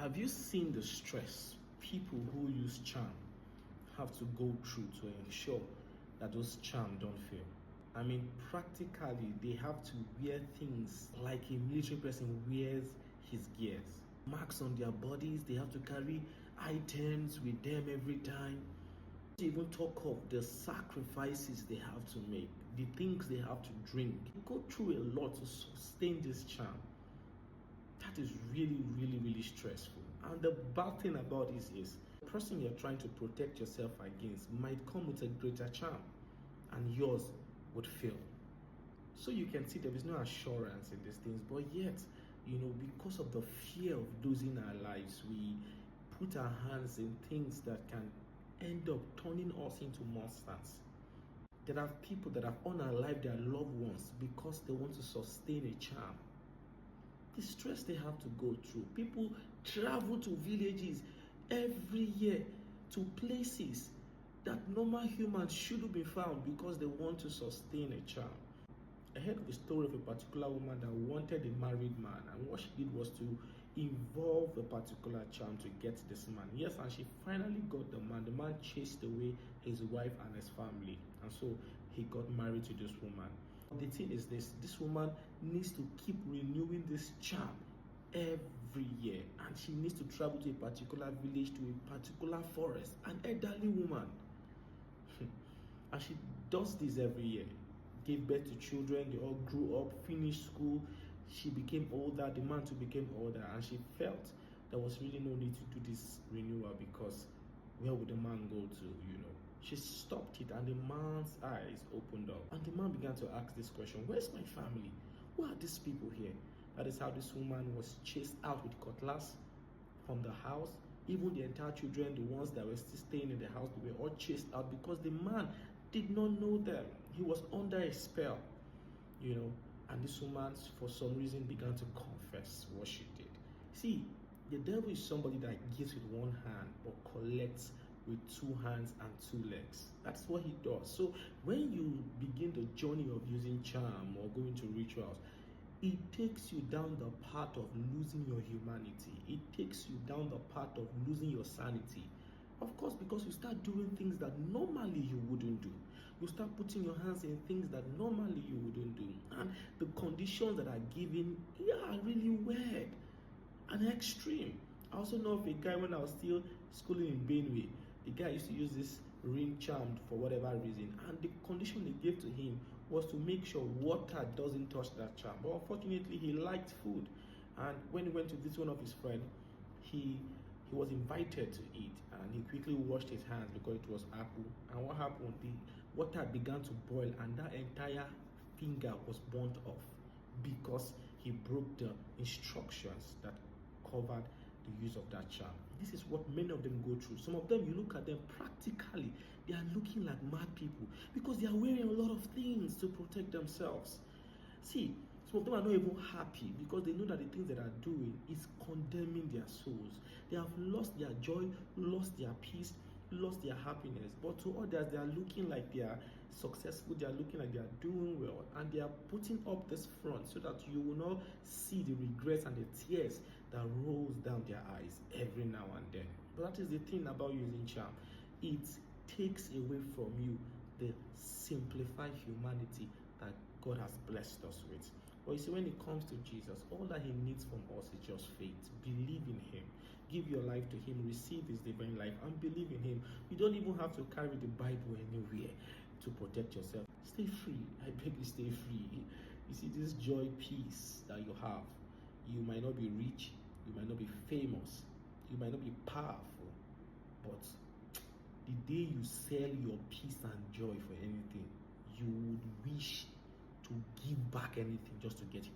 Have you seen the stress people who use charm have to go through to ensure that those charms don't fail? I mean, practically, they have to wear things like a military person wears his gears. Marks on their bodies, they have to carry items with them every time. To even talk of the sacrifices they have to make, the things they have to drink. They go through a lot to sustain this charm. That is really stressful. And the bad thing about this is the person you're trying to protect yourself against might come with a greater charm and yours would fail. So you can see there is no assurance in these things, but yet, because of the fear of losing our lives, we put our hands in things that can end up turning us into monsters. There are people that have unalived their loved ones because they want to sustain a charm. The stress they have to go through. People travel to villages every year to places that normal humans shouldn't be found because they want to sustain a charm. I heard the story of a particular woman that wanted a married man, and what she did was to involve a particular charm to get this man. Yes, and she finally got the man. The man chased away his wife and his family, and so he got married to this woman. The thing is this woman needs to keep renewing this charm every year, and she needs to travel to a particular village, to a particular forest, an elderly woman. And she does this every year. Gave birth to children, they all grew up, finished school. She became older, the man too became older, and she felt there was really no need to do this renewal because where would the man go to, She stopped it, and the man's eyes opened up, and the man began to ask this question: where's my family? Who are these people here? That is how this woman was chased out with cutlass from the house. Even the entire children, the ones that were still staying in the house, they were all chased out because the man did not know them. He was under a spell, and this woman, for some reason, began to confess what she did. See, the devil is somebody that gives with one hand but collects with two hands and two legs. That's what he does. So when you begin the journey of using charm or going to rituals, it takes you down the path of losing your humanity. It takes you down the path of losing your sanity. Of course, because you start doing things that normally you wouldn't do. You start putting your hands in things that normally you wouldn't do. And the conditions that are given are really weird and extreme. I also know of a guy when I was still schooling in Benue. The guy used to use this ring charm for whatever reason. And the condition they gave to him was to make sure water doesn't touch that charm. But unfortunately, he liked food. And when he went to visit one of his friends, he was invited to eat, and he quickly washed his hands because it was apple. And what happened? The water began to boil, and that entire finger was burnt off because he broke the instructions that covered the use of that charm. This is what many of them go through. Some of them, you look at them practically, they are looking like mad people because they are wearing a lot of things to protect themselves. See, some of them are not even happy because they know that the things that they are doing is condemning their souls. They have lost their joy, lost their peace, lost their happiness. But to others, they are looking like they are successful, they are looking like they are doing well, and they are putting up this front so that you will not see the regrets and the tears that rolls down their eyes every now and then. But that is the thing about using charm. It takes away from you the simplified humanity that God has blessed us with. But you see, when it comes to Jesus, all that he needs from us is just faith. Believe in him. Give your life to him. Receive his divine life and believe in him. You don't even have to carry the Bible anywhere to protect yourself. Stay free. I beg you, stay free. You see, this joy, peace that you have, you might not be rich, you might not be famous, you might not be powerful, but the day you sell your peace and joy for anything, you would wish to give back anything just to get it.